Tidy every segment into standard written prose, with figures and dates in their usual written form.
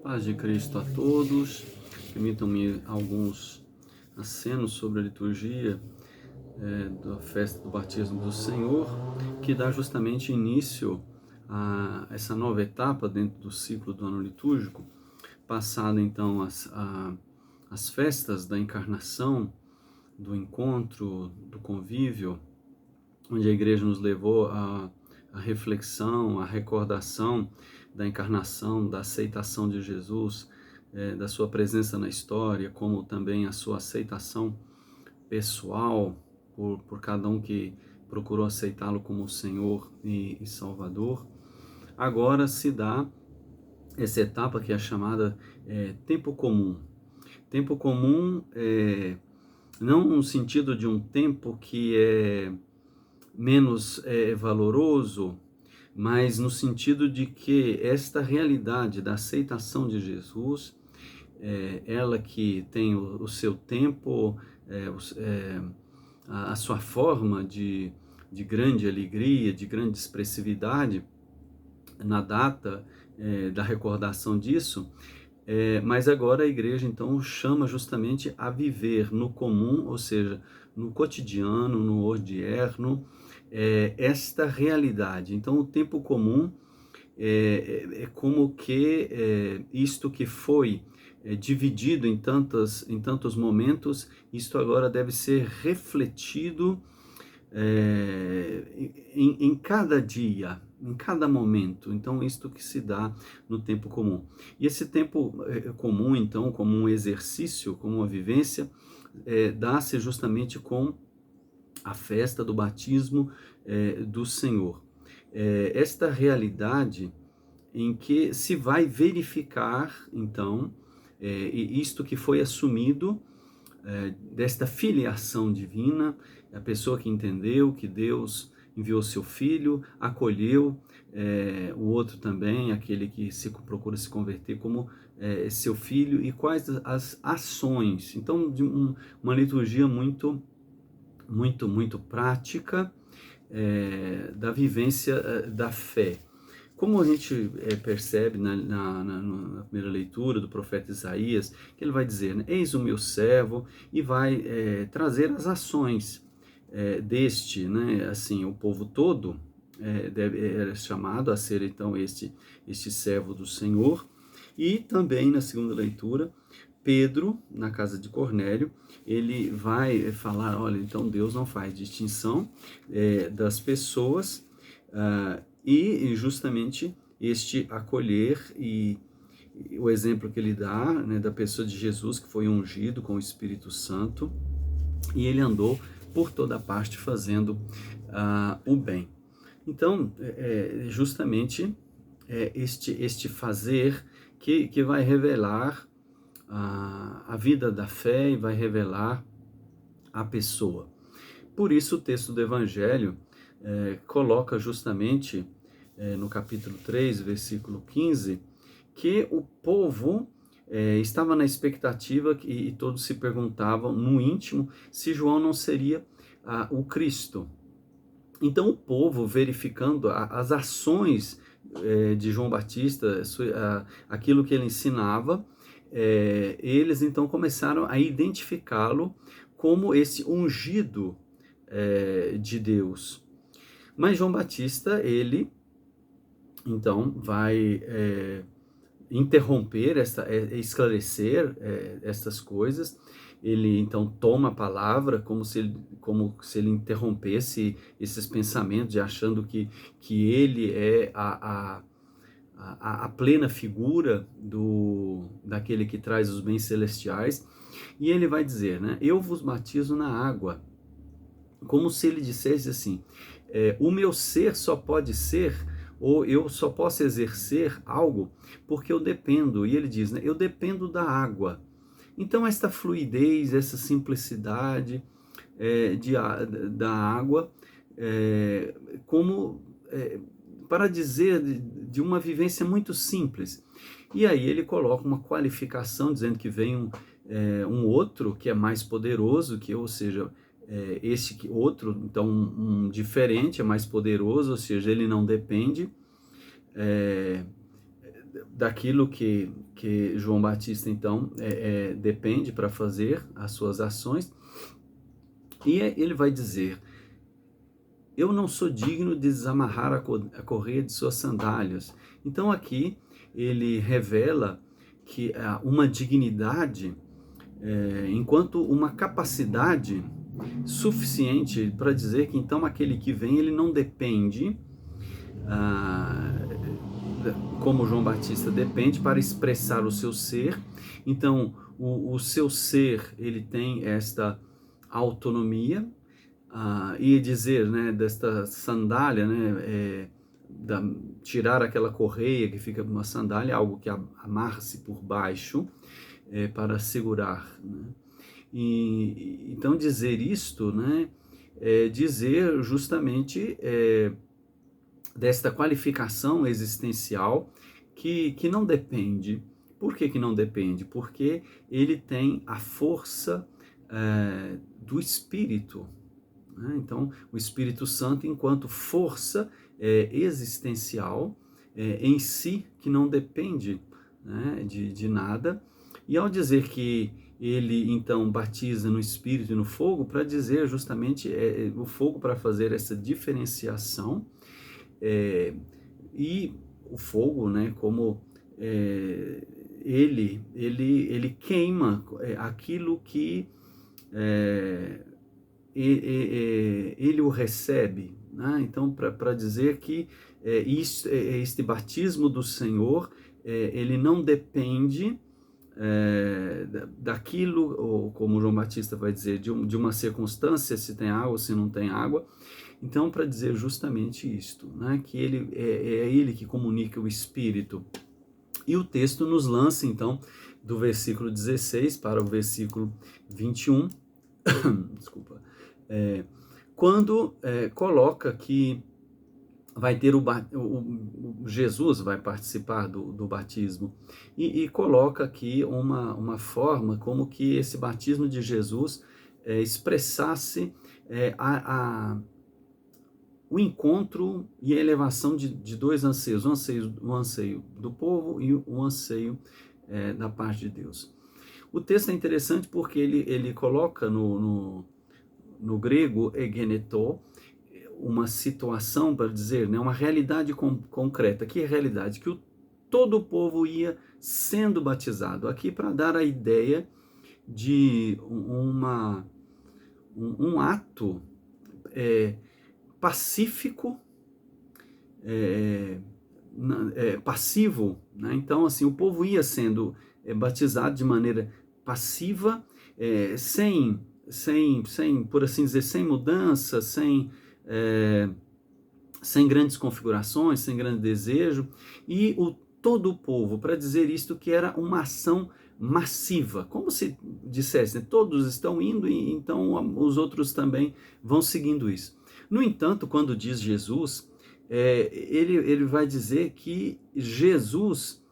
Paz de Cristo a todos. Permitam-me alguns acenos sobre a liturgia da festa do batismo do Senhor, que dá justamente início a essa nova etapa dentro do ciclo do ano litúrgico, passada então as festas da encarnação, do encontro, do convívio, onde a igreja nos levou a reflexão, a recordação da encarnação, da aceitação de Jesus, da sua presença na história, como também a sua aceitação pessoal por cada um que procurou aceitá-lo como Senhor e Salvador. Agora se dá essa etapa que é chamada tempo comum. Tempo comum não no sentido de um tempo que é menos valoroso, mas no sentido de que esta realidade da aceitação de Jesus, ela que tem o seu tempo, a sua forma de grande alegria, de grande expressividade na data da recordação disso, mas agora a igreja então chama justamente a viver no comum, ou seja, no cotidiano, no odierno, esta realidade. Então o tempo comum é como que isto que foi dividido em tantos momentos, isto agora deve ser refletido em cada dia, em cada momento. Então, isto que se dá no tempo comum. E esse tempo comum, então, como um exercício, como uma vivência, dá-se justamente com a festa do batismo do Senhor. Esta realidade em que se vai verificar, então, isto que foi assumido, desta filiação divina, a pessoa que entendeu que Deus enviou seu filho, acolheu o outro também, aquele que procura se converter como seu filho, e quais as ações. Então, de uma liturgia muito prática da vivência da fé. Como a gente percebe na primeira leitura do profeta Isaías, que ele vai dizer, né, eis o meu servo, e vai trazer as ações deste, né, assim, o povo todo era chamado a ser então este servo do Senhor. E também na segunda leitura, Pedro, na casa de Cornélio, ele vai falar, olha, então Deus não faz distinção das pessoas, e justamente este acolher e o exemplo que ele dá, né, da pessoa de Jesus que foi ungido com o Espírito Santo, e ele andou por toda parte fazendo o bem. Então, justamente este fazer que vai revelar a vida da fé e vai revelar a pessoa. Por isso o texto do Evangelho coloca justamente no capítulo 3, versículo 15, que o povo estava na expectativa e todos se perguntavam no íntimo se João não seria o Cristo. Então o povo, verificando as ações de João Batista, aquilo que ele ensinava, eles então começaram a identificá-lo como esse ungido de Deus. Mas João Batista, ele então vai interromper, esclarecer estas coisas. Ele então toma a palavra como se ele interrompesse esses pensamentos, achando que ele é a plena figura daquele que traz os bens celestiais. E ele vai dizer, né, eu vos batizo na água, como se ele dissesse assim, o meu ser só pode ser, ou eu só posso exercer algo porque eu dependo. E ele diz, né, eu dependo da água. Então esta fluidez, essa simplicidade da água, como para dizer de uma vivência muito simples. E aí ele coloca uma qualificação, dizendo que vem um outro que é mais poderoso que eu, ou seja, esse outro, então um diferente, é mais poderoso, ou seja, ele não depende daquilo que João Batista, então, depende para fazer as suas ações. E ele vai dizer: eu não sou digno de desamarrar a correia de suas sandálias. Então aqui ele revela que uma dignidade, enquanto uma capacidade suficiente para dizer que então aquele que vem, ele não depende, como João Batista depende, para expressar o seu ser. Então o seu ser, ele tem esta autonomia, e dizer, né, desta sandália, né, tirar aquela correia que fica numa sandália, algo que amarra-se por baixo, para segurar, né? E então dizer isto, né, é dizer justamente desta qualificação existencial que não depende. Por que não depende? Porque ele tem a força do Espírito. Então, o Espírito Santo, enquanto força existencial em si, que não depende, né, de nada. E ao dizer que ele, então, batiza no Espírito e no fogo, para dizer justamente o fogo para fazer essa diferenciação, e o fogo, né, como ele queima aquilo que ele o recebe, né? Então, para dizer que este batismo do Senhor, ele não depende daquilo, ou como João Batista vai dizer, de uma circunstância, se tem água ou se não tem água. Então, para dizer justamente isto, né? Que é ele que comunica o Espírito. E o texto nos lança, então, do versículo 16 para o versículo 21, desculpa, quando coloca que vai ter Jesus vai participar do batismo, e coloca aqui uma forma como que esse batismo de Jesus expressasse o encontro e a elevação de dois anseios, o anseio do povo e o anseio da parte de Deus. O texto é interessante porque ele coloca no grego egeneto, uma situação, para dizer, né, uma realidade concreta. Que realidade? Que todo o povo ia sendo batizado. Aqui para dar a ideia de um ato pacífico, passivo, né? Então, assim, o povo ia sendo batizado de maneira passiva, sem, por assim dizer, sem mudança, sem grandes configurações, sem grande desejo, e todo o povo, para dizer isto, que era uma ação massiva, como se dissesse, né, todos estão indo e então os outros também vão seguindo isso. No entanto, quando diz Jesus, ele vai dizer que Jesus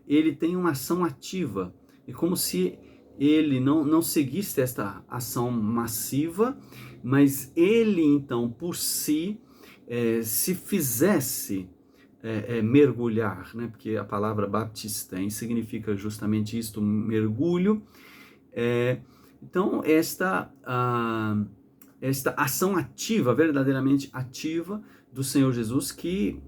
ele tem uma ação ativa, é como se ele não seguisse esta ação massiva, mas ele então por si se fizesse mergulhar, né? Porque a palavra baptistém significa justamente isto, mergulho. Então esta ação ativa, verdadeiramente ativa do Senhor Jesus que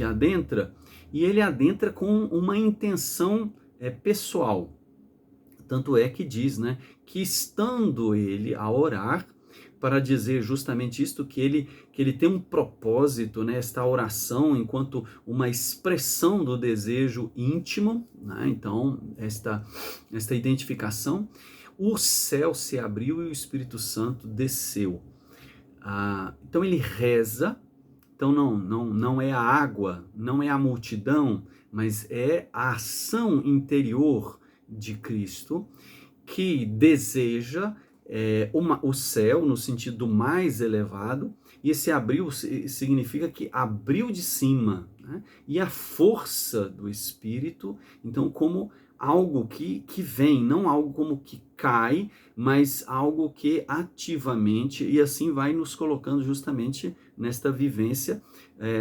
adentra, e ele adentra com uma intenção pessoal. Tanto é que diz, né, que estando ele a orar, para dizer justamente isto, que ele tem um propósito, né, esta oração enquanto uma expressão do desejo íntimo, né, então esta identificação, o céu se abriu e o Espírito Santo desceu. Então ele reza, então não é a água, não é a multidão, mas é a ação interior de Cristo que deseja o céu no sentido mais elevado, e esse abriu significa que abriu de cima, né? E a força do Espírito, então, como algo que vem, não algo como que cai, mas algo que ativamente, e assim vai nos colocando justamente nesta vivência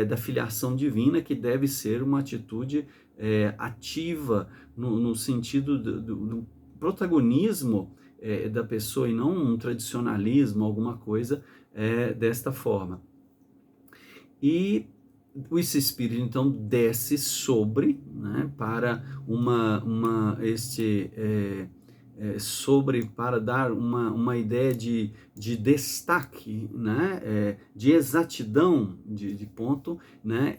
da filiação divina, que deve ser uma atitude ativa no sentido do protagonismo da pessoa e não um tradicionalismo, alguma coisa desta forma. E esse Espírito então desce sobre, né, para para dar uma ideia de destaque, né, de exatidão de ponto, né,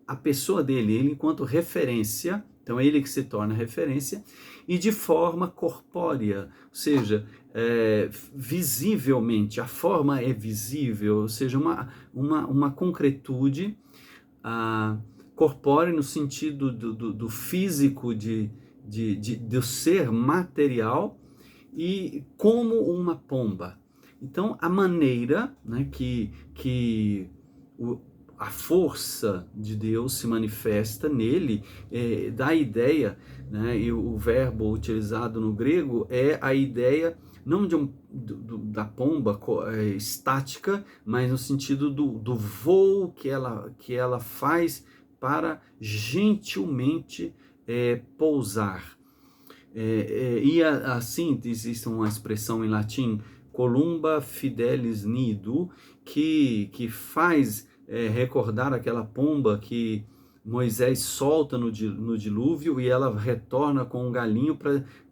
a pessoa dele, ele enquanto referência, então ele que se torna referência, e de forma corpórea, ou seja, visivelmente, a forma é visível, ou seja, uma concretude corpóreo no sentido do físico, do ser material, e como uma pomba. Então, a maneira, né, que a força de Deus se manifesta nele dá a ideia, né, e o verbo utilizado no grego é a ideia não da pomba estática, mas no sentido do voo que ela faz para gentilmente pousar. E assim, existe uma expressão em latim, columba fidelis nido, que faz recordar aquela pomba que Moisés solta no dilúvio e ela retorna com um galinho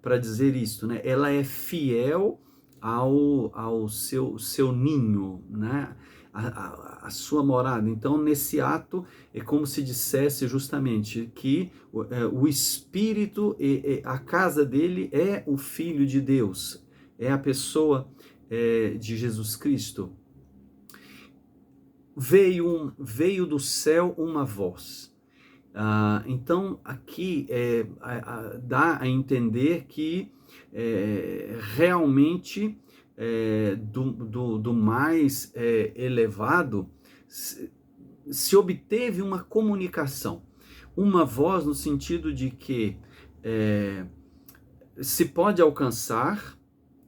para dizer isto, né? Ela é fiel ao seu ninho, né? A sua morada. Então, nesse ato, é como se dissesse justamente que o Espírito, a casa dele é o Filho de Deus, é a pessoa de Jesus Cristo. Veio do céu uma voz. Então, aqui dá a entender que realmente do mais elevado se obteve uma comunicação. Uma voz no sentido de que se pode alcançar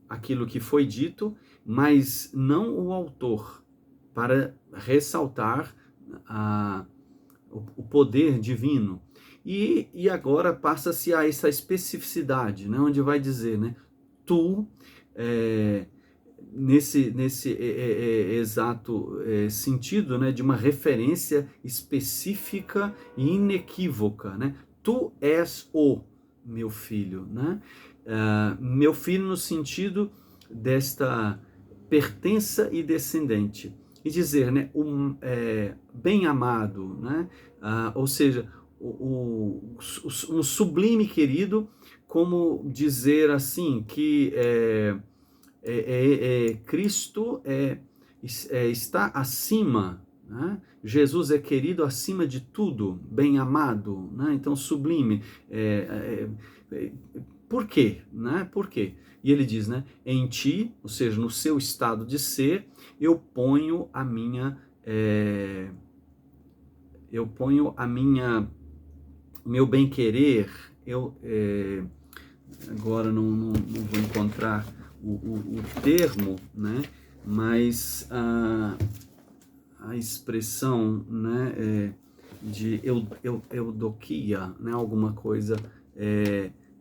aquilo que foi dito, mas não o autor, para ressaltar o poder divino. E agora passa-se a essa especificidade, né, onde vai dizer, né, tu, nesse exato sentido, né, de uma referência específica e inequívoca, né, tu és o meu filho, né, meu filho no sentido desta pertença e descendente. E dizer, né, bem amado, né, ou seja, um sublime querido, como dizer assim, que Cristo está acima, né? Jesus é querido acima de tudo, bem amado, né? Então sublime. Por quê? Né? Por quê? E ele diz, né? Em ti, ou seja, no seu estado de ser, eu ponho meu bem querer. Agora não vou encontrar o termo, né? Mas a expressão, né, de eudokia, né? Alguma coisa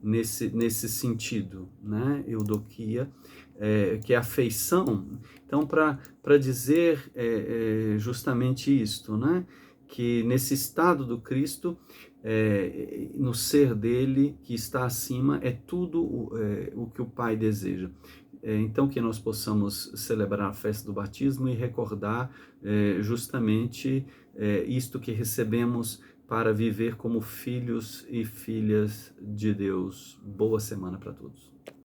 nesse sentido, né? Eudokia, que é afeição. Então, para dizer justamente isto, né? Que nesse estado do Cristo, no ser dele, que está acima, é tudo o que o Pai deseja. Então, que nós possamos celebrar a festa do batismo e recordar justamente isto que recebemos para viver como filhos e filhas de Deus. Boa semana para todos.